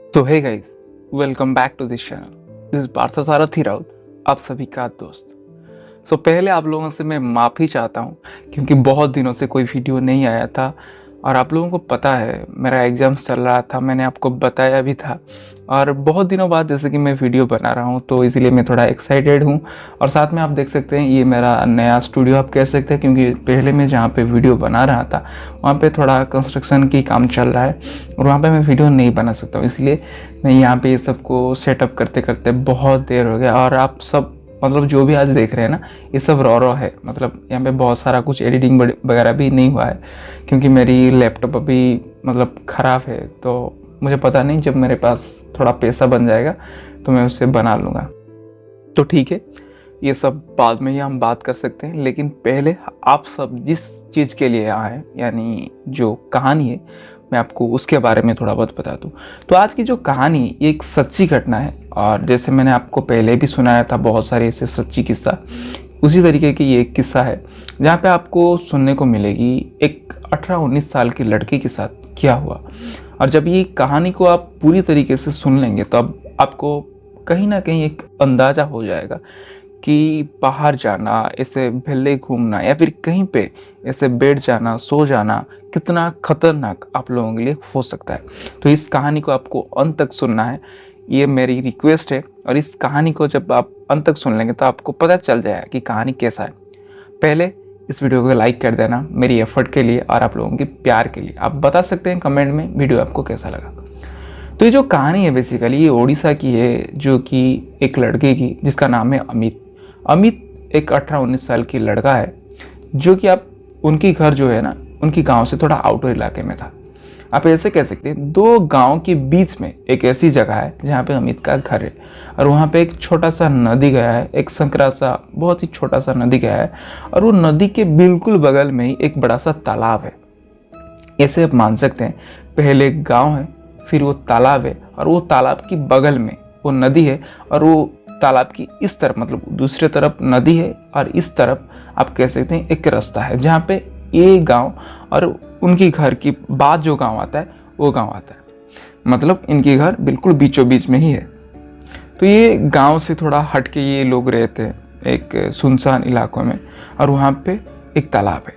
So hey guys, welcome back to this channel. This is Parthasarathi Raut, आप सभी का दोस्त। पहले आप लोगों से मैं माफ़ी चाहता हूँ क्योंकि बहुत दिनों से कोई वीडियो नहीं आया था और आप लोगों को पता है मेरा एग्ज़ाम्स चल रहा था, मैंने आपको बताया भी था। और बहुत दिनों बाद जैसे कि मैं वीडियो बना रहा हूँ तो इसीलिए मैं थोड़ा एक्साइटेड हूँ। और साथ में आप देख सकते हैं ये मेरा नया स्टूडियो आप कह सकते हैं, क्योंकि पहले मैं जहाँ पे वीडियो बना रहा था वहाँ पे थोड़ा कंस्ट्रक्शन की काम चल रहा है और वहाँ पे मैं वीडियो नहीं बना सकता हूँ, इसलिए मैं यहाँ पे ये सबको सेटअप करते करते बहुत देर हो गया। और आप सब मतलब जो भी आज देख रहे हैं ना, ये सब रॉ है। मतलब यहाँ पे बहुत सारा कुछ एडिटिंग वगैरह भी नहीं हुआ है क्योंकि मेरी लैपटॉप अभी मतलब ख़राब है। तो मुझे पता नहीं, जब मेरे पास थोड़ा पैसा बन जाएगा तो मैं उसे बना लूँगा। तो ठीक है, ये सब बाद में ही हम बात कर सकते हैं, लेकिन पहले आप सब जिस चीज़ के लिए आए यानी जो कहानी है मैं आपको उसके बारे में थोड़ा बहुत बता दूं। तो आज की जो कहानी ये एक सच्ची घटना है और जैसे मैंने आपको पहले भी सुनाया था बहुत सारे ऐसे सच्ची किस्सा, उसी तरीके की ये एक किस्सा है जहाँ पे आपको सुनने को मिलेगी एक 18-19 साल की लड़की के साथ क्या हुआ। और जब ये कहानी को आप पूरी तरीके से सुन लेंगे तो अब आपको कहीं ना कहीं एक अंदाज़ा हो जाएगा कि बाहर जाना, ऐसे भले घूमना या फिर कहीं पे ऐसे बैठ जाना, सो जाना कितना खतरनाक आप लोगों के लिए हो सकता है। तो इस कहानी को आपको अंत तक सुनना है, ये मेरी रिक्वेस्ट है। और इस कहानी को जब आप अंत तक सुन लेंगे तो आपको पता चल जाएगा कि कहानी कैसा है। पहले इस वीडियो को लाइक कर देना मेरी एफर्ट के लिए और आप लोगों के प्यार के लिए। आप बता सकते हैं कमेंट में वीडियो आपको कैसा लगा। तो ये जो कहानी है बेसिकली ये उड़ीसा की है, जो कि एक लड़के की जिसका नाम है अमित। अमित एक 18-19 साल की लड़का है जो कि आप उनकी घर जो है ना उनकी गांव से थोड़ा आउटर इलाके में था। आप ऐसे कह सकते हैं दो गांव के बीच में एक ऐसी जगह है जहाँ पे अमित का घर है और वहाँ पे एक छोटा सा नदी गया है, एक संकरा सा बहुत ही छोटा सा नदी गया है और वो नदी के बिल्कुल बगल में ही एक बड़ा सा तालाब है। ऐसे आप मान सकते हैं पहले एक गाँव है, फिर वो तालाब है और वो तालाब की बगल में वो नदी है और वो तालाब की इस तरफ मतलब दूसरी तरफ नदी है और इस तरफ आप कह सकते हैं एक रास्ता है जहाँ पे ये गांव और उनकी घर की बाद जो गांव आता है वो गांव आता है। मतलब इनके घर बिल्कुल बीचों बीच में ही है। तो ये गांव से थोड़ा हट के ये लोग रहते हैं एक सुनसान इलाकों में और वहाँ पे एक तालाब है।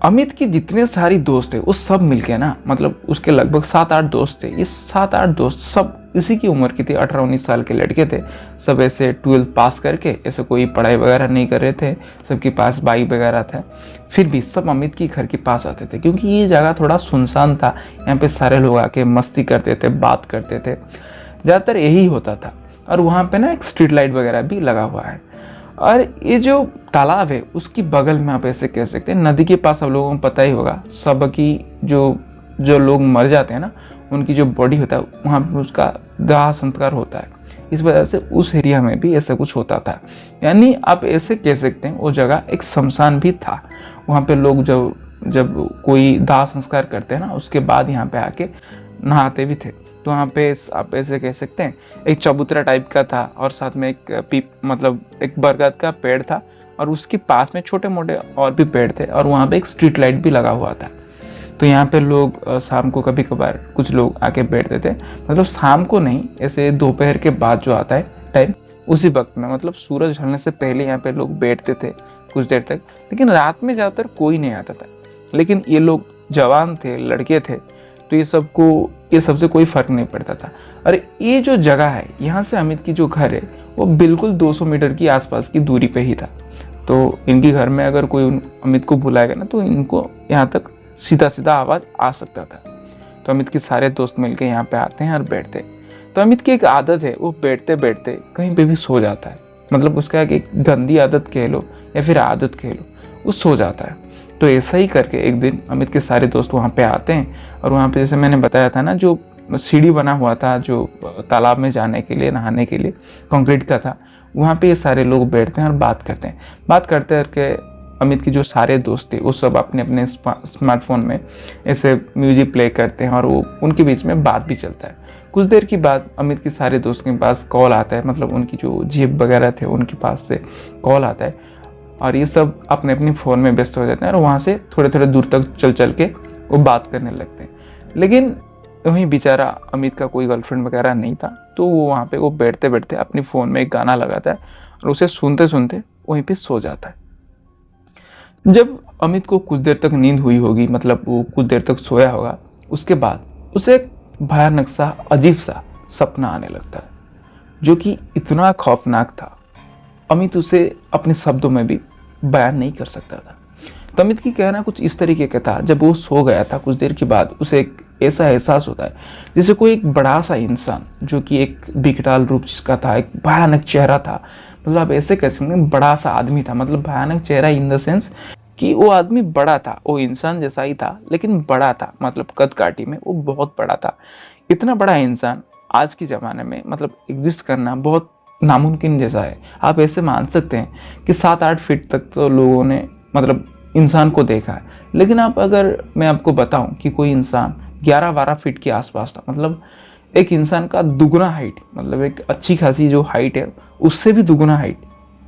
अमित की जितने सारी दोस्त थे वो सब मिलके ना, मतलब उसके लगभग 7-8 दोस्त थे। ये 7-8 दोस्त सब इसी की उम्र की थी, 18-19 साल के लड़के थे। सब ऐसे 12th पास करके ऐसे कोई पढ़ाई वगैरह नहीं कर रहे थे, सबके पास बाइक वगैरह था। फिर भी सब अमित की घर के पास आते थे क्योंकि ये जगह थोड़ा सुनसान था। यहाँ पे सारे लोग आके मस्ती करते थे, बात करते थे, ज़्यादातर यही होता था। और वहाँ पे ना एक स्ट्रीट लाइट वगैरह भी लगा हुआ है। और ये जो तालाब है उसकी बगल में आप ऐसे कह सकते हैं नदी के पास, आप लोगों को पता ही होगा सब की जो जो लोग मर जाते हैं ना उनकी जो बॉडी होता है वहाँ पर उसका दाह संस्कार होता है। इस वजह से उस एरिया में भी ऐसा कुछ होता था। यानी आप ऐसे कह सकते हैं वो जगह एक शमशान भी था। वहाँ पे लोग जब जब कोई दाह संस्कार करते हैं ना उसके बाद यहाँ पे आके नहाते भी थे। तो वहाँ पे आप ऐसे कह सकते हैं एक चबूतरा टाइप का था और साथ में एक पीप मतलब एक बरगद का पेड़ था और उसके पास में छोटे मोटे और भी पेड़ थे और वहाँ पे एक स्ट्रीट लाइट भी लगा हुआ था। तो यहाँ पे लोग शाम को कभी कभार कुछ लोग आके बैठते थे, मतलब शाम को नहीं, ऐसे दोपहर के बाद जो आता है टाइम उसी वक्त में, मतलब सूरज ढलने से पहले यहाँ पे लोग बैठते थे कुछ देर तक। लेकिन रात में ज़्यादातर कोई नहीं आता था। लेकिन ये लोग जवान थे, लड़के थे, तो ये सबसे कोई फ़र्क नहीं पड़ता था। और ये जो जगह है यहाँ से अमित की जो घर है वो बिल्कुल 200 मीटर की आसपास की दूरी पे ही था। तो इनके घर में अगर कोई अमित को बुलाएगा ना तो इनको यहाँ तक सीधा सीधा आवाज़ आ सकता था। तो अमित के सारे दोस्त मिलके यहाँ पे आते हैं और बैठते हैं। तो अमित की एक आदत है, वो बैठते बैठते कहीं पे भी सो जाता है। मतलब उसका एक गंदी आदत कह लो या फिर आदत कह लो, वो सो जाता है। तो ऐसा ही करके एक दिन अमित के सारे दोस्त वहाँ पे आते हैं और वहाँ पे जैसे मैंने बताया था ना जो सीढ़ी बना हुआ था जो तालाब में जाने के लिए, नहाने के लिए, कंक्रीट का था, वहाँ पे ये सारे लोग बैठते हैं और बात करते हैं। बात करते करके अमित के जो सारे दोस्त थे वो सब अपने अपने स्मार्टफोन में ऐसे म्यूजिक प्ले करते हैं और वो उनके बीच में बात भी चलता है। कुछ देर के बाद अमित के सारे दोस्त के पास कॉल आता है, मतलब उनकी जो जेब वगैरह थे उनके पास से कॉल आता है और ये सब अपने अपने फ़ोन में व्यस्त हो जाते हैं और वहाँ से थोड़े थोड़े दूर तक चल चल के वो बात करने लगते हैं। लेकिन वहीं बेचारा अमित का कोई गर्लफ्रेंड वगैरह नहीं था, तो वो वहाँ पे वो बैठते बैठते अपनी फ़ोन में एक गाना लगाता है और उसे सुनते सुनते वहीं पे सो जाता है। जब अमित को कुछ देर तक नींद हुई होगी, मतलब वो कुछ देर तक सोया होगा, उसके बाद उसे एक भयानक सा अजीब सा सपना आने लगता है जो कि इतना खौफनाक था, अमित उसे अपने शब्दों में भी बयान नहीं कर सकता था। तो अमित की कहना कुछ इस तरीके का था, जब वो सो गया था कुछ देर के बाद उसे एक ऐसा एहसास होता है जैसे कोई एक बड़ा सा इंसान, जो कि एक विकराल रूप जिसका था, एक भयानक चेहरा था, मतलब आप ऐसे कह सकते हैं बड़ा सा आदमी था, मतलब भयानक चेहरा इन द सेंस कि वो आदमी बड़ा था, वो इंसान जैसा ही था लेकिन बड़ा था, मतलब कद काठी में वो बहुत बड़ा था। इतना बड़ा इंसान आज के ज़माने में मतलब एग्जिस्ट करना बहुत नामुमकिन जैसा है। आप ऐसे मान सकते हैं कि 7-8 फीट तक तो लोगों ने मतलब इंसान को देखा है, लेकिन आप अगर मैं आपको बताऊं कि कोई इंसान 11-12 फीट के आसपास था, मतलब एक इंसान का दुगुना हाइट, मतलब एक अच्छी खासी जो हाइट है उससे भी दुगुना हाइट,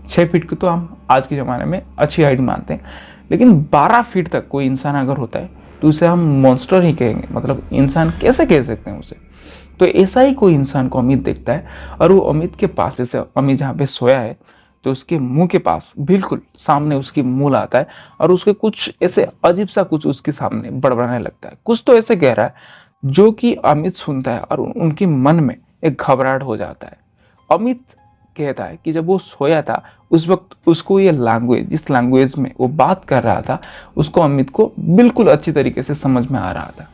6 फीट को तो हम आज के ज़माने में अच्छी हाइट मानते हैं, लेकिन 12 फीट तक कोई इंसान अगर होता है तो उसे हम मॉन्स्टर ही कहेंगे, मतलब इंसान कैसे कह सकते हैं उसे। तो ऐसा ही कोई इंसान को अमित देखता है और वो अमित के पास, जैसे अमित जहाँ पे सोया है तो उसके मुंह के पास बिल्कुल सामने उसकी मुंह आता है और उसके कुछ ऐसे अजीब सा कुछ उसके सामने बड़बड़ाने लगता है, कुछ तो ऐसे कह रहा है जो कि अमित सुनता है और उनके मन में एक घबराहट हो जाता है। अमित कहता है कि जब वो सोया था उस वक्त उसको ये लैंग्वेज, जिस लैंग्वेज में वो बात कर रहा था, उसको अमित को बिल्कुल अच्छी तरीके से समझ में आ रहा था।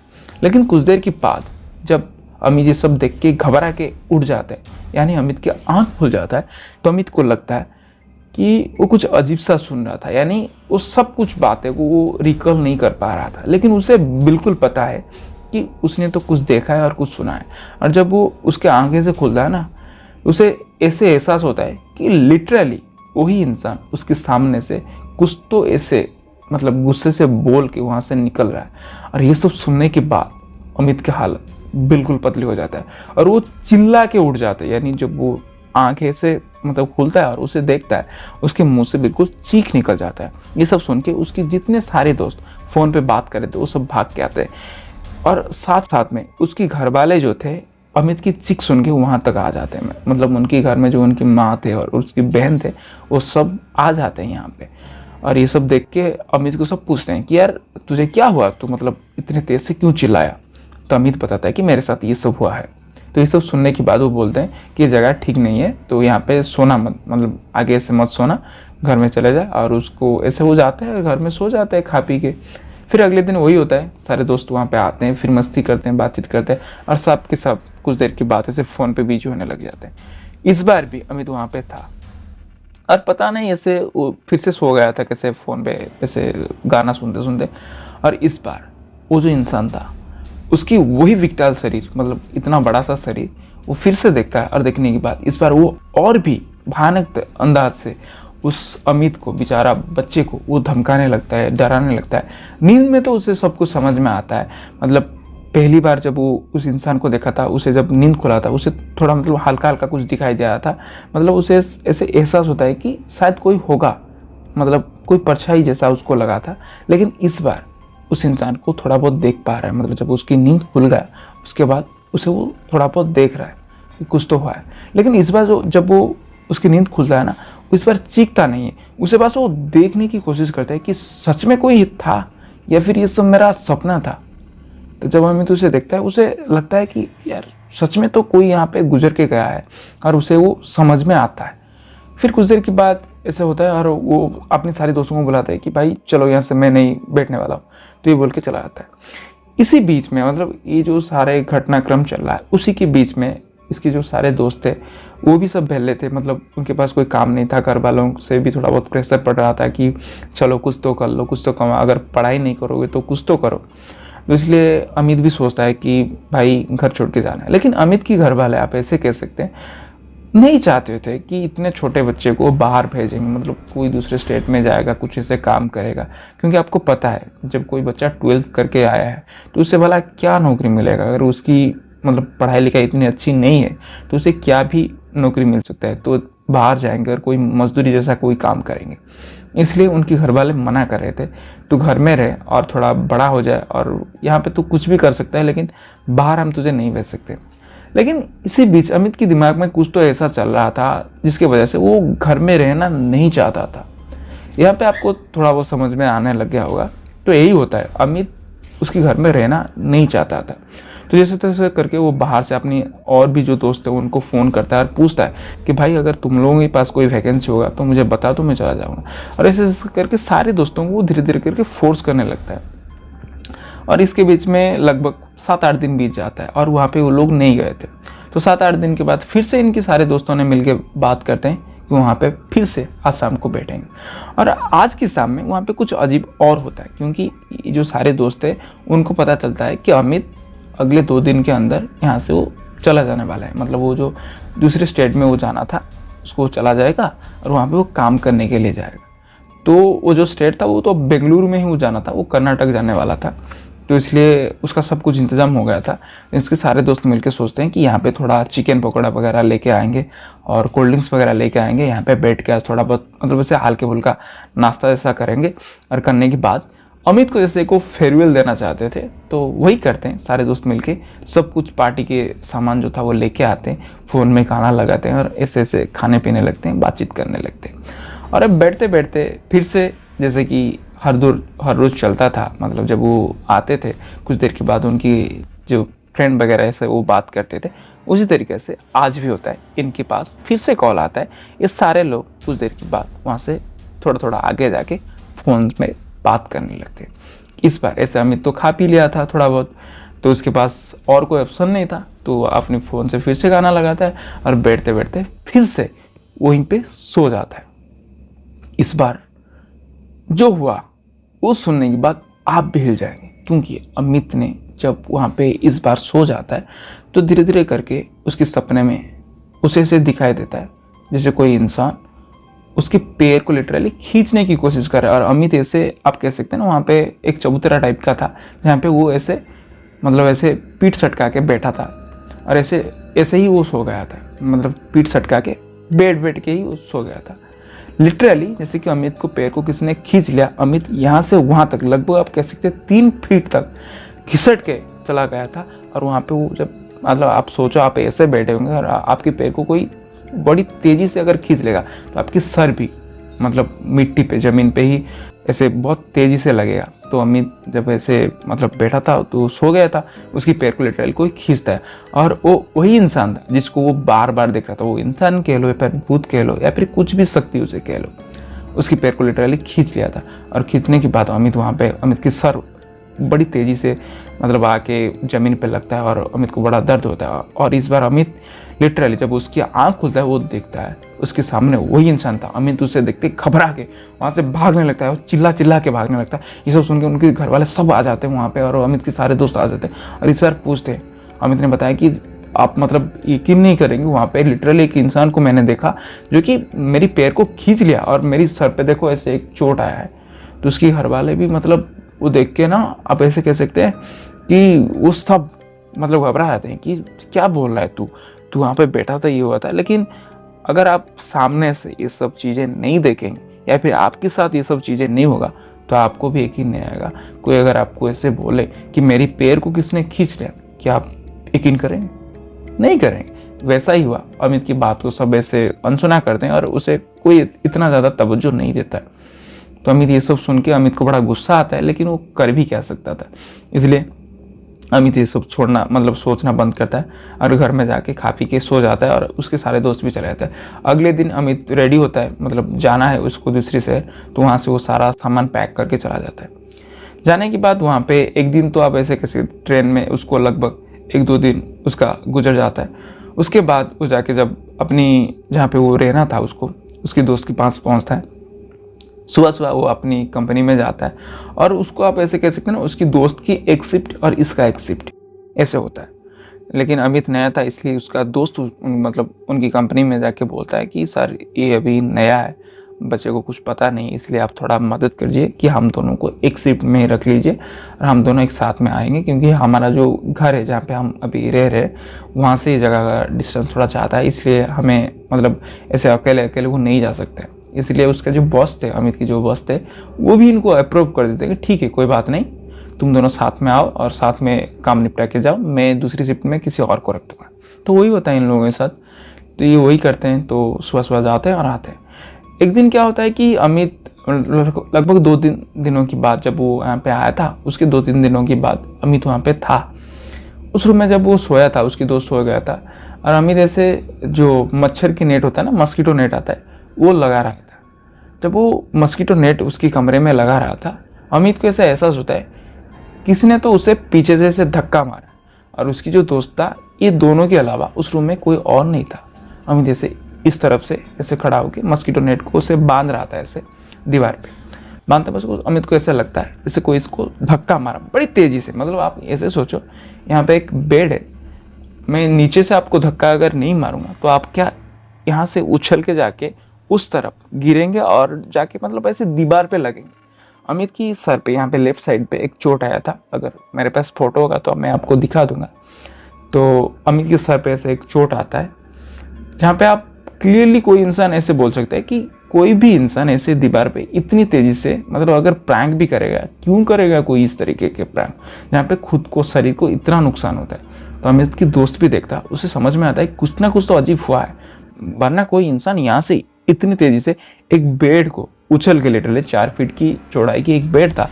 लेकिन कुछ देर के बाद जब अमित ये सब देख के घबरा के उठ जाता है, यानी अमित की आंख खुल जाता है, तो अमित को लगता है कि वो कुछ अजीब सा सुन रहा था, यानी वो सब कुछ बातें को वो रिकॉल नहीं कर पा रहा था, लेकिन उसे बिल्कुल पता है कि उसने तो कुछ देखा है और कुछ सुना है। और जब वो उसके आंखें से खुलता है ना, उसे ऐसे एहसास होता है कि लिटरली वही इंसान उसके सामने से कुछ तो ऐसे मतलब गुस्से से बोल के वहाँ से निकल रहा है। और ये सब सुनने के बाद अमित की हालत बिल्कुल पतली हो जाता है और वो चिल्ला के उठ जाता है, यानी जब वो आंखें से मतलब खुलता है और उसे देखता है, उसके मुंह से बिल्कुल चीख निकल जाता है। ये सब सुन के उसके जितने सारे दोस्त फ़ोन पे बात कर रहे थे वो सब भाग के आते हैं और साथ साथ में उसके घर वाले जो थे अमित की चीख सुन के वहाँ तक आ जाते हैं, मतलब उनके घर में जो उनकी माँ थे और उसकी बहन थे वो सब आ जाते हैं यहाँ पे। और ये सब देख के अमित को सब पूछते हैं कि यार तुझे क्या हुआ, तो मतलब इतने तेज से क्यों चिल्लाया। तो अमित बताता है कि मेरे साथ ये सब हुआ है। तो ये सब सुनने के बाद वो बोलते हैं कि ये जगह ठीक नहीं है, तो यहाँ पे सोना मत, मतलब आगे ऐसे मत सोना, घर में चले जाए। और उसको ऐसे हो जाता है, घर में सो जाता है खा पी के। फिर अगले दिन वही होता है, सारे दोस्त वहाँ पे आते हैं, फिर मस्ती करते हैं, बातचीत करते हैं और सब के सब कुछ देर की बात ऐसे फ़ोन पे बिजी होने लग जाते हैं। इस बार भी अमित वहाँ पे था और पता नहीं ऐसे वो फिर से सो गया था कैसे फ़ोन पे ऐसे गाना सुनते सुनते। और इस बार वो जो इंसान था उसकी वही विकराल शरीर, मतलब इतना बड़ा सा शरीर वो फिर से देखता है और देखने के बाद इस बार वो और भी भयानक अंदाज से उस अमित को, बेचारा बच्चे को वो धमकाने लगता है, डराने लगता है। नींद में तो उसे सब कुछ समझ में आता है, मतलब पहली बार जब वो उस इंसान को देखा था, उसे जब नींद खुला था उसे थोड़ा मतलब हल्का हल्का कुछ दिखाई दे रहा था, मतलब उसे ऐसे एहसास होता है कि शायद कोई होगा, मतलब कोई परछाई जैसा उसको लगा था। लेकिन इस बार उस इंसान को थोड़ा बहुत देख पा रहा है, मतलब जब उसकी नींद खुल गया उसके बाद उसे वो थोड़ा बहुत देख रहा है कि कुछ तो हुआ है। लेकिन इस बार जब वो उसकी नींद खुलता है ना, इस बार चीखता नहीं है, उसे बस वो देखने की कोशिश करता है कि सच में कोई था या फिर ये सब मेरा सपना था। तो जब अमित उसे देखता है उसे लगता है कि यार सच में तो कोई यहाँ पे गुजर के गया है और उसे वो समझ में आता है। फिर कुछ देर के बाद ऐसा होता है और वो अपने सारे दोस्तों को बुलाता है कि भाई चलो यहाँ से, मैं नहीं बैठने वाला हूँ, तो ये बोल के चला जाता है। इसी बीच में मतलब ये जो सारे घटनाक्रम चल रहा है उसी के बीच में इसके जो सारे दोस्त थे वो भी सब बहले थे, मतलब उनके पास कोई काम नहीं था, घर वालों से भी थोड़ा बहुत प्रेशर पड़ रहा था कि चलो कुछ तो कर लो, कुछ तो कमाओ, अगर पढ़ाई नहीं करोगे तो कुछ तो करो। तो इसलिए अमित भी सोचता है कि भाई घर छोड़ के जाना है। लेकिन अमित की घर वाले, आप ऐसे कह सकते हैं, नहीं चाहते थे कि इतने छोटे बच्चे को बाहर भेजेंगे, मतलब कोई दूसरे स्टेट में जाएगा, कुछ ऐसे काम करेगा। क्योंकि आपको पता है जब कोई बच्चा 12th करके आया है तो उससे भला क्या नौकरी मिलेगा, अगर उसकी मतलब पढ़ाई लिखाई इतनी अच्छी नहीं है तो उसे क्या भी नौकरी मिल सकता है। तो बाहर जाएंगे और कोई मजदूरी जैसा कोई काम करेंगे। इसलिए उनके घर वाले मना कर रहे थे, तू घर में रहे और थोड़ा बड़ा हो जाए और यहाँ पे तू कुछ भी कर सकता है, लेकिन बाहर हम तुझे नहीं भेज सकते। लेकिन इसी बीच अमित के दिमाग में कुछ तो ऐसा चल रहा था जिसकी वजह से वो घर में रहना नहीं चाहता था। यहाँ पे आपको थोड़ा वो समझ में आने लग गया होगा। तो यही होता है, अमित उसके घर में रहना नहीं चाहता था। तो जैसे तैसे करके वो बाहर से अपनी और भी जो दोस्त है उनको फ़ोन करता है और पूछता है कि भाई अगर तुम लोगों के पास कोई वैकेंसी होगा तो मुझे बता दो, मैं चला जाऊँगा। और ऐसे करके सारे दोस्तों को वो धीरे धीरे करके फोर्स करने लगता है। और इसके बीच में लगभग 7-8 दिन बीत जाता है और वहाँ पे वो लोग नहीं गए थे। तो 7-8 दिन के बाद फिर से इनके सारे दोस्तों ने मिलकर बात करते हैं कि वहाँ पे फिर से आज शाम को बैठेंगे। और आज की शाम में वहाँ पे कुछ अजीब और होता है, क्योंकि जो सारे दोस्त हैं उनको पता चलता है कि अमित अगले 2 दिन के अंदर यहाँ से वो चला जाने वाला है। मतलब वो जो दूसरे स्टेट में वो जाना था उसको चला जाएगा और वहाँ पे वो काम करने के लिए जाएगा। तो वो जो स्टेट था वो तो बेंगलुरु में ही वो जाना था, वो कर्नाटक जाने वाला था। तो इसलिए उसका सब कुछ इंतज़ाम हो गया था। इसके सारे दोस्त मिलकर सोचते हैं कि यहाँ पे थोड़ा चिकन पकौड़ा वगैरह लेके आएंगे और कोल्ड ड्रिंक्स वगैरह लेके आएंगे, यहाँ पे बैठ के थोड़ा बहुत मतलब ऐसे हल्के फुल्का नाश्ता जैसा करेंगे। और करने के बाद अमित को जैसे को फेयरवेल देना चाहते थे, तो वही करते हैं सारे दोस्त मिलके। सब कुछ पार्टी के सामान जो था वो लेके आते हैं, फ़ोन में गाना लगाते हैं और ऐसे ऐसे खाने पीने लगते हैं, बातचीत करने लगते हैं। और अब बैठते बैठते फिर से जैसे कि हर रोज़ चलता था, मतलब जब वो आते थे कुछ देर के बाद उनकी जो फ्रेंड वगैरह से वो बात करते थे, उसी तरीके से आज भी होता है। इनके पास फिर से कॉल आता है। ये सारे लोग कुछ देर के बाद वहाँ से थोड़ा थोड़ा आगे जाके फ़ोन में बात करने लगते। इस बार ऐसे अमित तो खा पी लिया था थोड़ा बहुत, तो उसके पास और कोई ऑप्शन नहीं था, तो अपने फ़ोन से फिर से गाना लगाता है और बैठते बैठते फिर से वहीं पे सो जाता है। इस बार जो हुआ वो सुनने के बाद आप भी हिल जाएंगे, क्योंकि अमित ने जब वहाँ पे इस बार सो जाता है तो धीरे धीरे करके उसके सपने में उसे ऐसे दिखाई देता है जैसे कोई इंसान उसके पैर को लिटरली खींचने की कोशिश कर रहा है। और अमित ऐसे आप कह सकते हैं ना, वहाँ पे एक चबूतरा टाइप का था जहाँ पे वो ऐसे मतलब ऐसे पीठ सटका के बैठा था और ऐसे ही वो सो गया था। मतलब पीठ सटका के बैठ के ही वो सो गया था लिटरली, जैसे कि अमित को पैर को किसी ने खींच लिया। अमित यहाँ से वहाँ तक लगभग आप कह सकते हैं 3 फीट तक घिसट के चला गया था। और वहाँ पे वो जब मतलब आप सोचो आप ऐसे बैठे होंगे और आपके पैर को कोई बड़ी तेज़ी से अगर खींच लेगा तो आपकी सर भी मतलब मिट्टी पे ज़मीन पे ही ऐसे बहुत तेज़ी से लगेगा। तो अमित जब ऐसे मतलब बैठा था तो सो गया था, उसकी पैर को लिटरली कोई खींचता है और वो वही इंसान था जिसको वो बार बार देख रहा था। वो इंसान कह लो या फिर भूत कह लो या फिर कुछ भी शक्ति उसे कह लो, उसकी पैर को लिटरली खींच लिया था। और खींचने के बाद अमित वहाँ पे अमित की सर बड़ी तेज़ी से मतलब आके ज़मीन पे लगता है और अमित को बड़ा दर्द होता है। और इस बार अमित लिटरली जब उसकी आँख खुलता है वो देखता है उसके सामने वही इंसान था। अमित उसे देखते घबरा के वहाँ से भागने लगता है और चिल्ला के भागने लगता है। ये सब सुन के उनके घर वाले सब आ जाते हैं वहाँ पे और अमित के सारे दोस्त आ जाते हैं और इस बार पूछते हैं। अमित ने बताया कि आप मतलब यकीन नहीं करेंगे, वहाँ पे लिटरली एक इंसान को मैंने देखा जो कि मेरी पैर को खींच लिया और मेरी सर पे देखो ऐसे एक चोट आया है। तो उसके घर वाले भी मतलब वो देख के ना आप ऐसे कह सकते हैं कि वो सब मतलब घबरा जाते हैं कि क्या बोल रहा है तू वहाँ पे बैठा था, ये हुआ था। लेकिन अगर आप सामने से ये सब चीज़ें नहीं देखेंगे या फिर आपके साथ ये सब चीज़ें नहीं होगा तो आपको भी यकीन नहीं आएगा। कोई अगर आपको ऐसे बोले कि मेरी पैर को किसने खींच लिया, क्या आप यकीन करेंगे? नहीं करेंगे। वैसा ही हुआ। अमित की बात को सब ऐसे अनसुना करते हैं और उसे कोई इतना ज़्यादा तवज्जो नहीं देता है। तो अमित ये सब सुन के अमित को बड़ा गुस्सा आता है, लेकिन वो कर भी क्या सकता था। इसलिए अमित ये सब छोड़ना मतलब सोचना बंद करता है और घर में जाके खा पी के सो जाता है और उसके सारे दोस्त भी चले जाते हैं। अगले दिन अमित रेडी होता है, मतलब जाना है उसको दूसरी शहर, तो वहाँ से वो सारा सामान पैक करके चला जाता है। जाने के बाद वहाँ पे एक दिन तो आप ऐसे कैसे ट्रेन में उसको लगभग 1-2 दिन उसका गुजर जाता है। उसके बाद वो जाके जब अपनी जहाँ पे वो रहना था उसको उसकी दोस्त के पास पहुँचता है। सुबह वो अपनी कंपनी में जाता है और उसको आप ऐसे कह सकते हैं ना, उसकी दोस्त की एक शिफ्ट और इसका एक शिफ्ट ऐसे होता है। लेकिन अमित नया था इसलिए उसका दोस्त मतलब उनकी कंपनी में जाके बोलता है कि सर ये अभी नया है, बच्चे को कुछ पता नहीं, इसलिए आप थोड़ा मदद कीजिए कि हम दोनों को एक शिफ्ट में रख लीजिए और हम दोनों एक साथ में आएंगे, क्योंकि हमारा जो घर है जहाँ पे हम अभी रह रहे वहाँ से ये जगह का डिस्टेंस थोड़ा ज़्यादा है, इसलिए हमें मतलब ऐसे अकेले वो नहीं जा सकते। इसलिए उसका जो बॉस थे, अमित के जो बॉस थे, वो भी इनको अप्रूव कर देते कि ठीक है कोई बात नहीं, तुम दोनों साथ में आओ और साथ में काम निपटा के जाओ, मैं दूसरी शिफ्ट में किसी और को रख दूंगा। तो वही होता है इन लोगों के साथ। तो ये वही करते हैं, तो सुबह सुबह जाते हैं और आते हैं। एक दिन क्या होता है कि अमित लगभग 2-3 दिनों की बात, जब वो यहाँ पे आया था उसके 2-3 दिनों की बात अमित वहाँ पे था। उस रूम में जब वो सोया था, उसकी दोस्त सो गया था, और अमित ऐसे जो मच्छर की नेट होता है ना, मस्कीटो नेट आता है, वो लगा रहा था। जब वो मस्कीटो नेट उसकी कमरे में लगा रहा था, अमित को ऐसा एहसास होता है किसी ने तो उसे पीछे से ऐसे धक्का मारा, और उसकी जो दोस्त था, ये दोनों के अलावा उस रूम में कोई और नहीं था। अमित ऐसे इस तरफ से ऐसे खड़ा होकर मस्कीटो नेट को उसे बांध रहा था, ऐसे दीवार पे बांधते बस अमित को ऐसा लगता है जैसे कोई इसको धक्का मारा बड़ी तेजी से। मतलब आप ऐसे सोचो, यहाँ पे एक बेड है, मैं नीचे से आपको धक्का अगर नहीं मारूंगा तो आप क्या यहाँ से उछल के जाके उस तरफ गिरेंगे और जाके मतलब ऐसे दीवार पे लगेंगे। अमित की सर पे, यहाँ पे लेफ्ट साइड पे एक चोट आया था, अगर मेरे पास फोटो होगा तो मैं आपको दिखा दूंगा। तो अमित के सर पे ऐसे एक चोट आता है, जहाँ पे आप क्लियरली कोई इंसान ऐसे बोल सकता है कि कोई भी इंसान ऐसे दीवार पे इतनी तेजी से, मतलब अगर प्रैंक भी करेगा, क्यों करेगा कोई इस तरीके के प्रैंक जहाँ पे खुद को, शरीर को इतना नुकसान होता है। तो अमित की दोस्त भी देखता, उसे समझ में आता है कुछ ना कुछ तो अजीब हुआ है, वरना कोई इंसान यहाँ से इतनी तेजी से एक बेड को उछल के, लिटरली 4 फीट की चौड़ाई की एक बेड था,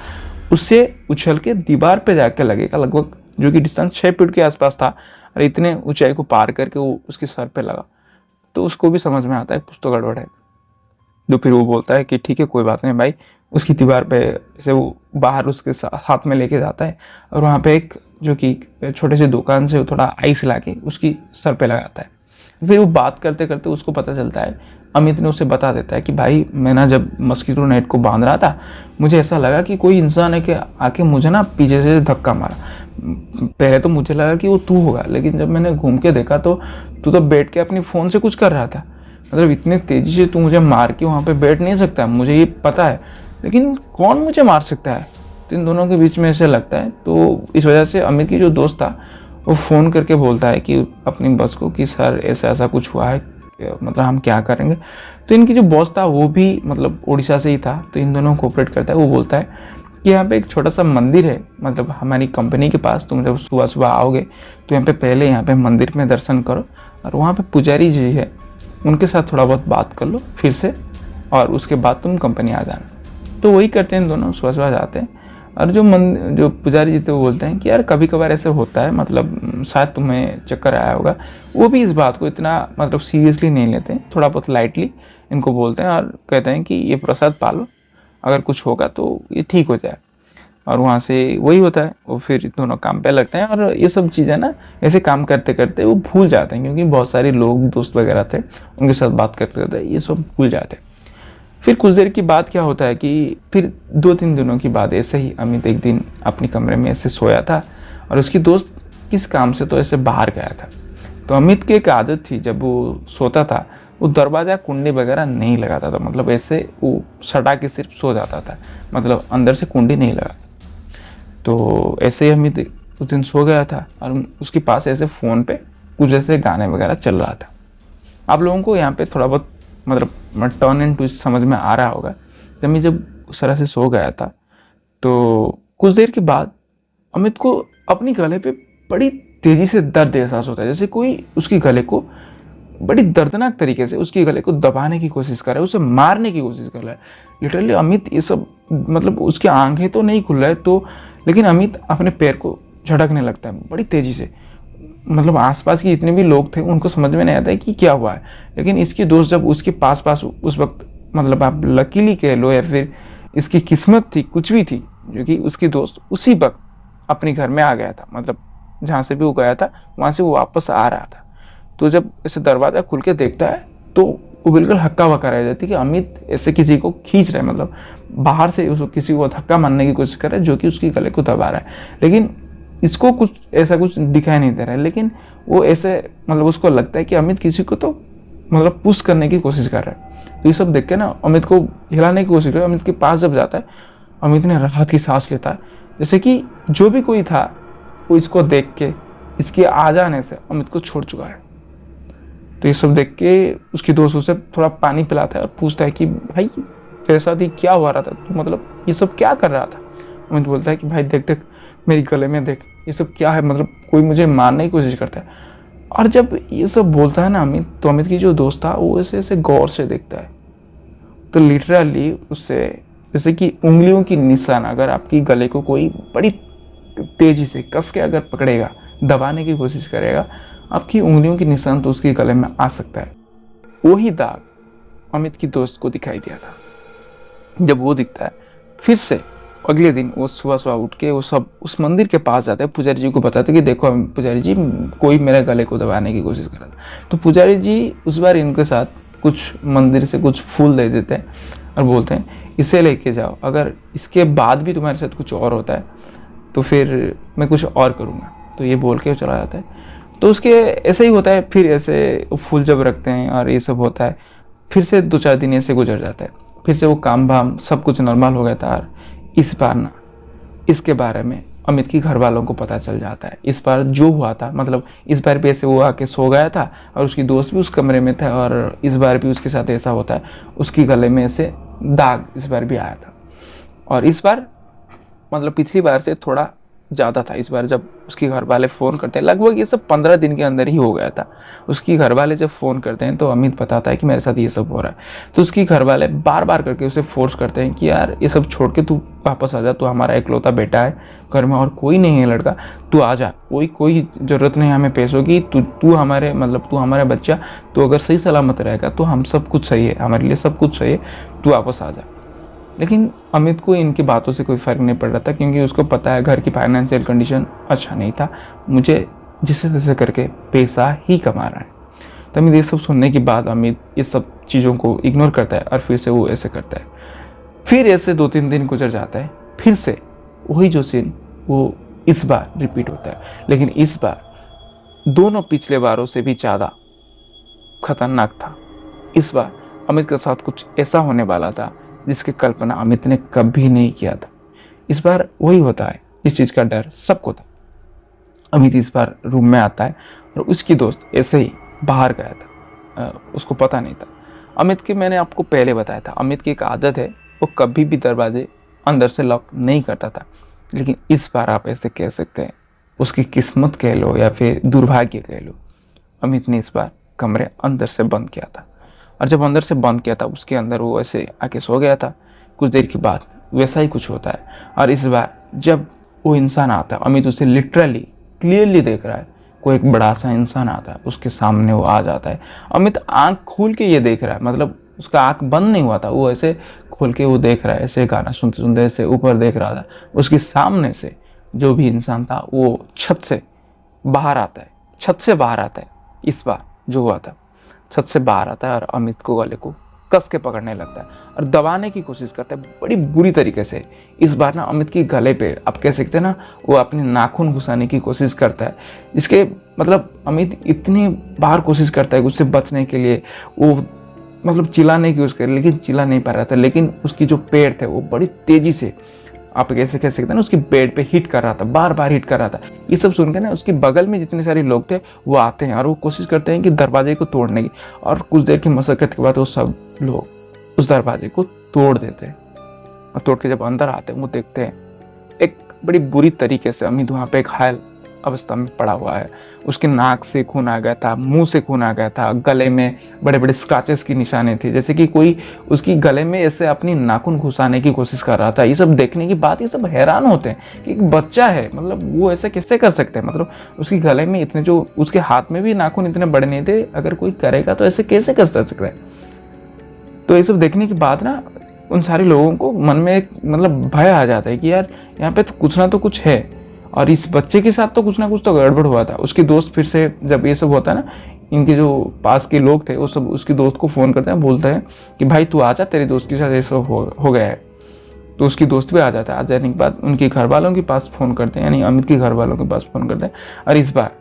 उससे उछल के दीवार पे जाके लगेगा, लगभग जो कि डिस्टेंस 6 फीट के आसपास था, और इतने ऊंचाई को पार करके वो उसके सर पे लगा। तो उसको भी समझ में आता है कुछ तो गड़बड़ है। तो फिर वो बोलता है कि ठीक है कोई बात नहीं भाई, उसकी दीवार पे से वो बाहर उसके हाथ में लेके जाता है, और वहाँ पे एक जो कि छोटे से दुकान से थोड़ा आइस ला के उसकी सर पे लगाता है। फिर वो बात करते करते उसको पता चलता है, अमित ने उसे बता देता है कि भाई मैं ना जब मस्कीटो नेट को बांध रहा था, मुझे ऐसा लगा कि कोई इंसान है कि आके मुझे ना पीछे से धक्का मारा। पहले तो मुझे लगा कि वो तू होगा, लेकिन जब मैंने घूम के देखा तो तू तो बैठ के अपनी फ़ोन से कुछ कर रहा था। मतलब इतनी तेज़ी से तू मुझे मार के वहाँ पे बैठ नहीं सकता, मुझे ये पता है, लेकिन कौन मुझे मार सकता है। तो इन दोनों के बीच में ऐसे लगता है। तो इस वजह से अमित की जो दोस्त था वो फ़ोन करके बोलता है कि अपनी बॉस को कि सर ऐसा ऐसा कुछ हुआ है, मतलब हम क्या करेंगे। तो इनकी जो बॉस था वो भी मतलब उड़ीसा से ही था, तो इन दोनों कोऑपरेट करता है। वो बोलता है कि यहाँ पे एक छोटा सा मंदिर है, मतलब हमारी कंपनी के पास, तुम जब सुबह सुबह आओगे तो यहाँ पे पहले यहाँ पे मंदिर में दर्शन करो, और वहाँ पे पुजारी जी है उनके साथ थोड़ा बहुत बात कर लो फिर से, और उसके बाद तुम कंपनी आ जाना। तो वही करते हैं दोनों, सुबह सुबह जाते हैं। और जो पुजारी जी थे वो बोलते हैं कि यार कभी कभार ऐसे होता है, मतलब शायद तुम्हें चक्कर आया होगा। वो भी इस बात को इतना मतलब सीरियसली नहीं लेते हैं, थोड़ा बहुत लाइटली इनको बोलते हैं, और कहते हैं कि ये प्रसाद पालो, अगर कुछ होगा तो ये ठीक हो जाए। और वहाँ से वही होता है, वो फिर दोनों काम पे लगते हैं। और ये सब चीज़ें ना ऐसे काम करते करते वो भूल जाते हैं, क्योंकि बहुत सारे लोग दोस्त वगैरह थे उनके साथ बात करते करते ये सब भूल जाते हैं। फिर कुछ देर की बाद क्या होता है कि फिर 2-3 दिनों की बाद ऐसे ही अमित एक दिन अपने कमरे में ऐसे सोया था, और उसकी दोस्त किस काम से तो ऐसे बाहर गया था। तो अमित की एक आदत थी, जब वो सोता था वो दरवाज़ा कुंडी वगैरह नहीं लगाता था, मतलब ऐसे वो सटा के सिर्फ सो जाता था, मतलब अंदर से कुंडी नहीं लगा। तो ऐसे ही अमित उस दिन सो गया था, और उसके पास ऐसे फ़ोन पे कुछ ऐसे गाने वगैरह चल रहा था। आप लोगों को यहाँ पे थोड़ा बहुत मतलब टर्न एंड ट्विस्ट समझ में आ रहा होगा। जब उस तरह से सो गया था तो कुछ देर के बाद अमित को अपनी गले पे बड़ी तेज़ी से दर्द एहसास होता है, जैसे कोई उसकी गले को बड़ी दर्दनाक तरीके से उसकी गले को दबाने की कोशिश कर रहा है, उसे मारने की कोशिश कर रहा है। लिटरली अमित ये सब, मतलब उसकी आंखें तो नहीं खुल रहा है तो, लेकिन अमित अपने पैर को झटकने लगता है बड़ी तेज़ी से। मतलब आसपास के जितने भी लोग थे उनको समझ में नहीं आता है कि क्या हुआ है, लेकिन इसकी दोस्त जब उसके पास उस वक्त, मतलब आप लकीली कह लो या फिर इसकी किस्मत थी, कुछ भी थी, जो कि उसकी दोस्त उसी वक्त अपने घर में आ गया था, मतलब जहाँ से भी वो गया था वहाँ से वो वापस आ रहा था। तो जब ऐसे दरवाज़ा खुल के देखता है तो वो बिल्कुल हक्का बक्का रह जाती है कि अमित ऐसे किसी को खींच रहा है, मतलब बाहर से उसको किसी को धक्का मारने की कोशिश कर रहा है, जो कि उसकी गले को दबा रहा है। लेकिन इसको कुछ ऐसा कुछ दिखाई नहीं दे रहा है, लेकिन वो ऐसे मतलब उसको लगता है कि अमित किसी को तो मतलब पुश करने की कोशिश कर रहा है। तो ये सब देख के ना अमित को हिलाने की कोशिश कर, अमित के पास जब जाता है अमित ने राहत की सांस लेता है, जैसे कि जो भी कोई था वो इसको देख के, इसके आ जाने से अमित को छोड़ चुका है। तो ये सब देख के उसकी दोस्त उसे थोड़ा पानी पिलाता है और पूछता है कि भाई तेरे साथ ये क्या हो रहा था, तो मतलब ये सब क्या कर रहा था। अमित बोलता है कि भाई देख देख मेरी गले में देख, ये सब क्या है, मतलब कोई मुझे मारने की कोशिश करता है। और जब ये सब बोलता है ना अमित, तो अमित की जो दोस्त था वो ऐसे ऐसे गौर से देखता है, तो लिटरली उससे जैसे कि उंगलियों की निशान अगर आपकी गले को कोई बड़ी तेजी से कस के अगर पकड़ेगा, दबाने की कोशिश करेगा, आपकी उंगलियों की निशान तो उसके गले में आ सकता है। वही दाग अमित की दोस्त को दिखाई दिया था। जब वो दिखता है, फिर से अगले दिन वो सुबह सुबह उठ के वो सब उस मंदिर के पास जाते हैं, पुजारी जी को बताते कि देखो पुजारी जी कोई मेरे गले को दबाने की कोशिश कर रहा था। तो पुजारी जी उस बार इनके साथ कुछ मंदिर से कुछ फूल दे देते हैं और बोलते हैं इसे लेके जाओ, अगर इसके बाद भी तुम्हारे साथ कुछ और होता है तो फिर मैं कुछ और करूँगा। तो ये बोल के चला जाता है। तो उसके ऐसे ही होता है, फिर ऐसे फूल जब रखते हैं और ये सब होता है, फिर से 2-4 दिन ऐसे गुजर जाता है, फिर से वो काम वाम सब कुछ नॉर्मल हो गया था। और इस बार ना इसके बारे में अमित की घर वालों को पता चल जाता है। इस बार जो हुआ था, मतलब इस बार भी ऐसे वो आके सो गया था और उसकी दोस्त भी उस कमरे में था, और इस बार भी उसके साथ ऐसा होता है, उसकी गले में ऐसे दाग इस बार भी आया था। और इस बार मतलब पिछली बार से थोड़ा ज़्यादा था। इस बार जब उसके घर वाले फ़ोन करते हैं, लगभग ये सब 15 दिन के अंदर ही हो गया था। उसकी घर वाले जब फ़ोन करते हैं तो अमित बताता है कि मेरे साथ ये सब हो रहा है। तो उसकी घर वाले बार बार करके उसे फोर्स करते हैं कि यार ये सब छोड़ के तू वापस आ जा, तू हमारा इकलौता बेटा है, घर में और कोई नहीं है लड़का, तू आ जा, कोई ज़रूरत नहीं हमें पैसों की, तू हमारे मतलब तू हमारा बच्चा, तो अगर सही सलामत रहेगा तो हम सब कुछ सही है, हमारे लिए सब कुछ सही है, तू वापस आ जा। लेकिन अमित को इनकी बातों से कोई फ़र्क नहीं पड़ रहा था, क्योंकि उसको पता है घर की फाइनेंशियल कंडीशन अच्छा नहीं था, मुझे जिसे तैसे करके पैसा ही कमा रहा है। तो अमित ये सब सुनने के बाद अमित इस सब चीज़ों को इग्नोर करता है और फिर से वो ऐसे करता है। फिर ऐसे 2-3 दिन गुजर जाता है, फिर से वही जो सीन वो इस बार रिपीट होता है। लेकिन इस बार दोनों पिछले बारों से भी ज़्यादा खतरनाक था। इस बार अमित के साथ कुछ ऐसा होने वाला था जिसकी कल्पना अमित ने कभी नहीं किया था। इस बार वही होता है, इस चीज़ का डर सबको था। अमित इस बार रूम में आता है और उसकी दोस्त ऐसे ही बाहर गया था, उसको पता नहीं था। अमित की मैंने आपको पहले बताया था, अमित की एक आदत है, वो कभी भी दरवाजे अंदर से लॉक नहीं करता था। लेकिन इस बार आप ऐसे कह सकते हैं, उसकी किस्मत कह लो या फिर दुर्भाग्य कह लो, अमित ने इस बार कमरे अंदर से बंद किया था। और जब अंदर से बंद किया था, उसके अंदर वो ऐसे आके सो गया था। कुछ देर के बाद वैसा ही कुछ होता है, और इस बार जब वो इंसान आता है, अमित उसे लिटरली क्लियरली देख रहा है, कोई एक बड़ा सा इंसान आता है, उसके सामने वो आ जाता है। अमित आंख खोल के ये देख रहा है, मतलब उसका आंख बंद नहीं हुआ था, वो ऐसे खोल के वो देख रहा है, ऐसे गाना सुनते सुनते ऐसे ऊपर देख रहा था। उसके सामने से जो भी इंसान था वो छत से बाहर आता है, छत से बाहर आता है। इस बार जो हुआ था, छत से बाहर आता है और अमित को गले को कस के पकड़ने लगता है और दबाने की कोशिश करता है बड़ी बुरी तरीके से। इस बार ना अमित की गले पे आप कह सकते हैं ना, वो अपने नाखून घुसाने की कोशिश करता है। इसके मतलब अमित इतनी बार कोशिश करता है उससे बचने के लिए, वो मतलब चिल्लाने की कोशिश कर, लेकिन चिल्ला नहीं पा रहा था। लेकिन उसकी जो पैर थे वो बड़ी तेजी से, आप कैसे कह सकते हैं ना, उसकी बेड पे हिट कर रहा था, बार बार हिट कर रहा था। ये सब सुनकर ना उसके बगल में जितने सारे लोग थे वो आते हैं और वो कोशिश करते हैं कि दरवाजे को तोड़ने की। और कुछ देर की मशक्कत के बाद वो सब लोग उस दरवाजे को तोड़ देते हैं, और तोड़ के जब अंदर आते हैं वो देखते हैं एक बड़ी बुरी तरीके से अमित वहाँ पे घायल अवस्था में पड़ा हुआ है। उसके नाक से खून आ गया था, मुंह से खून आ गया था, गले में बड़े बड़े स्क्रैचेस की निशाने थे, जैसे कि कोई उसकी गले में ऐसे अपनी नाखून घुसाने की कोशिश कर रहा था। ये सब देखने के बाद ये सब हैरान होते हैं कि एक बच्चा है, मतलब वो ऐसे कैसे कर सकते हैं, मतलब उसकी गले में इतने, जो उसके हाथ में भी नाखून इतने बड़े नहीं थे, अगर कोई करेगा तो ऐसे कैसे कर सकता है। तो ये सब देखने के बाद ना उन सारे लोगों को मन में एक मतलब भय आ जाता है कि यार यहाँ पे तो कुछ है, और इस बच्चे के साथ तो कुछ ना कुछ तो गड़बड़ हुआ था। उसकी दोस्त फिर से, जब ये सब होता है ना, इनके जो पास के लोग थे वो सब उसकी दोस्त को फ़ोन करते हैं, बोलते हैं कि भाई तू आ जा, तेरे दोस्त के साथ ये सब हो गया है। तो उसकी दोस्त भी आ जाता है। आ जाने के बाद उनके घर वालों के पास फ़ोन करते हैं, यानी अमित के घर वालों के पास फ़ोन करते हैं। और इस बार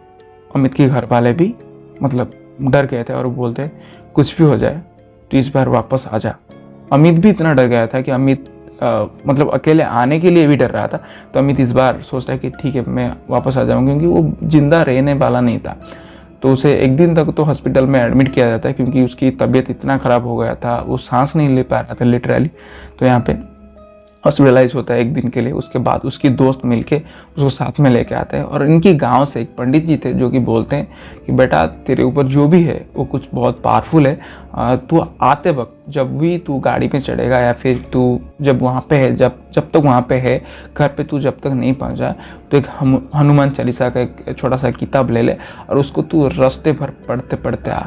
अमित के घर वाले भी मतलब डर गए थे और वो बोलते हैं कुछ भी हो जाए तो इस बार वापस आ जा। अमित भी इतना डर गया था कि अमित मतलब अकेले आने के लिए भी डर रहा था। तो अमित इस बार सोचता है कि ठीक है मैं वापस आ जाऊंगा, क्योंकि वो जिंदा रहने वाला नहीं था। तो उसे एक दिन तक तो हॉस्पिटल में एडमिट किया जाता है क्योंकि उसकी तबीयत इतना ख़राब हो गया था, वो सांस नहीं ले पा रहा था लिटरली। तो यहाँ पे हॉस्पिटलाइज होता है एक दिन के लिए। उसके बाद उसकी दोस्त मिलके उसको साथ में लेके आते हैं और इनकी गांव से एक पंडित जी थे जो कि बोलते हैं कि बेटा तेरे ऊपर जो भी है वो कुछ बहुत पावरफुल है, तू आते वक्त जब भी तू गाड़ी पे चढ़ेगा या फिर तू जब वहाँ पे है, जब तक वहाँ पे है घर पे तू जब तक नहीं पहुँचा, तो एक हनुमान चालीसा का एक छोटा सा किताब ले ले और उसको तू रास्ते भर पढ़ते पढ़ते आ।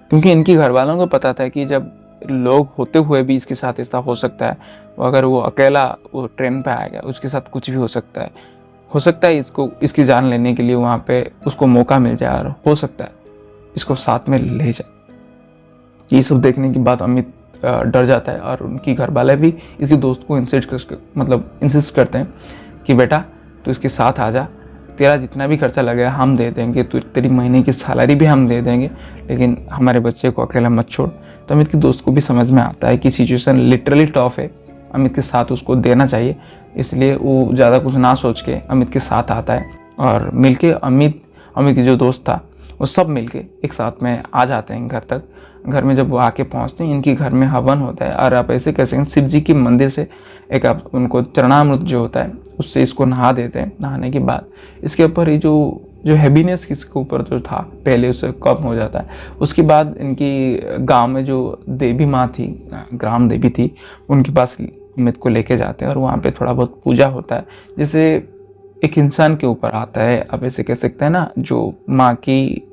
क्योंकि इनकी घर वालों को पता था कि जब लोग होते हुए भी इसके साथ ऐसा हो सकता है, अगर वो अकेला वो ट्रेन पे आएगा उसके साथ कुछ भी हो सकता है इसको इसकी जान लेने के लिए वहाँ पे उसको मौका मिल जाए और हो सकता है इसको साथ में ले जाए। ये सब देखने के बाद अमित डर जाता है और उनकी घर वाले भी इसके दोस्त को इंसिस्ट करते हैं कि बेटा तू इसके साथ आ जा, तेरा जितना भी खर्चा लगेगा हम दे देंगे, तेरी महीने की सैलरी भी हम दे देंगे, लेकिन हमारे बच्चे को अकेला मत छोड़। तो अमित के दोस्त को भी समझ में आता है कि सिचुएशन लिटरली टफ है, अमित के साथ उसको देना चाहिए, इसलिए वो ज़्यादा कुछ ना सोच के अमित के साथ आता है और मिलके अमित के जो दोस्त था वो सब मिलके एक साथ में आ जाते हैं घर तक। घर में जब वो आके पहुंचते हैं इनकी घर में हवन होता है और आप ऐसे कह सकते हैं शिव जी की मंदिर से एक आप उनको चरणामृत जो होता है उससे इसको नहा देते हैं। नहाने के बाद इसके ऊपर ये जो हैवीनेस किसके ऊपर जो था पहले उससे कम हो जाता है। उसके बाद इनकी गांव में जो देवी माँ थी, ग्राम देवी थी, उनके पास अमित को लेके जाते हैं और वहाँ पे थोड़ा बहुत पूजा होता है, जैसे एक इंसान के ऊपर आता है। आप ऐसे कह सकते हैं ना, जो माँ की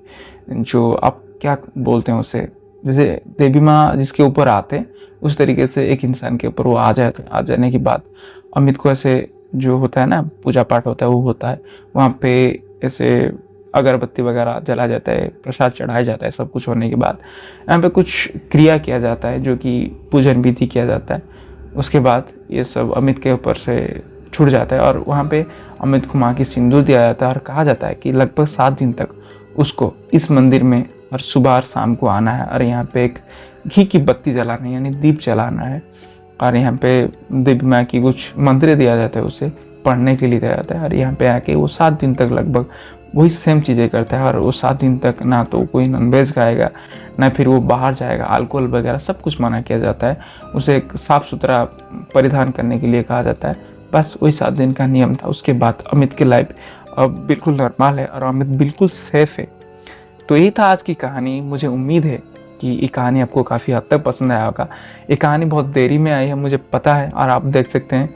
जो आप क्या बोलते हैं उसे, जैसे देवी माँ जिसके ऊपर आते हैं उस तरीके से एक इंसान के ऊपर वो आ जाने के बाद अमित को ऐसे जो होता है ना पूजा पाठ होता है वो होता है। वहाँ पे ऐसे अगरबत्ती वगैरह जला जाता है, प्रसाद चढ़ाया जाता है। सब कुछ होने के बाद यहाँ पे कुछ क्रिया किया जाता है जो कि पूजन विधि किया जाता है। उसके बाद ये सब अमित के ऊपर से छूट जाता है और वहाँ पे अमित को माँ की सिंदूर दिया जाता है और कहा जाता है कि लगभग 7 दिन तक उसको इस मंदिर में और सुबह और शाम को आना है और यहाँ पे एक घी की बत्ती जलाना है, यानी दीप जलाना है। और यहाँ पे देवी माँ की कुछ मंत्र दिया जाता है, उसे पढ़ने के लिए दिया जाता है और यहाँ पे आके वो 7 दिन तक लगभग वही सेम चीज़ें करता है। और वो 7 दिन तक ना तो कोई नॉनवेज खाएगा ना फिर वो बाहर जाएगा, अल्कोहल वगैरह सब कुछ मना किया जाता है। उसे एक साफ़ सुथरा परिधान करने के लिए कहा जाता है। बस वही 7 दिन का नियम था। उसके बाद अमित की लाइफ अब बिल्कुल नॉर्मल है और अमित बिल्कुल सेफ है। तो यही था आज की कहानी। मुझे उम्मीद है कि ये कहानी आपको काफ़ी हद तक पसंद आया होगा। ये कहानी बहुत देरी में आई है मुझे पता है, और आप देख सकते हैं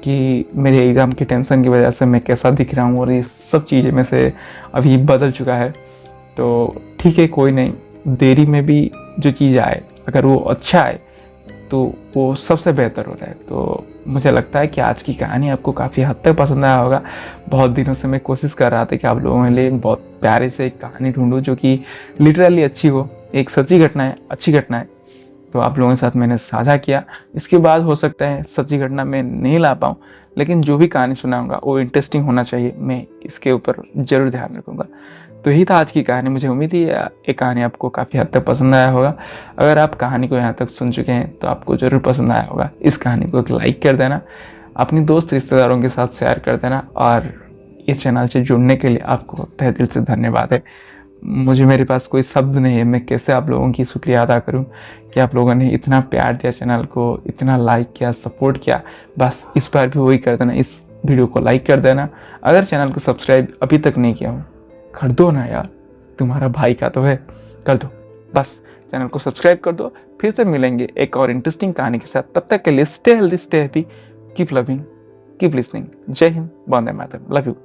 कि मेरे एग्ज़ाम की टेंशन की वजह से मैं कैसा दिख रहा हूँ और ये सब चीज़ें में से अभी बदल चुका है। तो ठीक है, कोई नहीं, देरी में भी जो चीज़ आए अगर वो अच्छा आए तो वो सबसे बेहतर होता है। तो मुझे लगता है कि आज की कहानी आपको काफ़ी हद तक पसंद आया होगा। बहुत दिनों से मैं कोशिश कर रहा था कि आप लोगों के लिए बहुत प्यारे से एक कहानी ढूंढूं जो कि लिटरली अच्छी हो, एक सच्ची घटना है, अच्छी घटना है। तो आप लोगों के साथ मैंने साझा किया। इसके बाद हो सकता है सच्ची घटना मैं नहीं ला पाऊँ, लेकिन जो भी कहानी सुनाऊंगा वो इंटरेस्टिंग होना चाहिए, मैं इसके ऊपर ज़रूर ध्यान रखूँगा। तो यही था आज की कहानी। मुझे उम्मीद है ये कहानी आपको काफ़ी हद तक पसंद आया होगा। अगर आप कहानी को यहाँ तक सुन चुके हैं तो आपको ज़रूर पसंद आया होगा। इस कहानी को एक लाइक कर देना, अपनी दोस्त रिश्तेदारों के साथ शेयर कर देना, और इस चैनल से जुड़ने के लिए आपको तहे दिल से धन्यवाद है। मेरे पास कोई शब्द नहीं है, मैं कैसे आप लोगों की शुक्रिया अदा करूं कि आप लोगों ने इतना प्यार दिया चैनल को, इतना लाइक किया, सपोर्ट किया। बस इस बार भी वही कर देना, इस वीडियो को लाइक कर देना। अगर चैनल को सब्सक्राइब अभी तक नहीं किया हो कर दो ना यार, तुम्हारा भाई का तो है, कर दो। बस चैनल को सब्सक्राइब कर दो। फिर से मिलेंगे एक और इंटरेस्टिंग कहानी के साथ। तब तक के लिए stay healthy, stay happy, keep loving, keep listening. जय हिंद, वंदे मातरम, लव यू।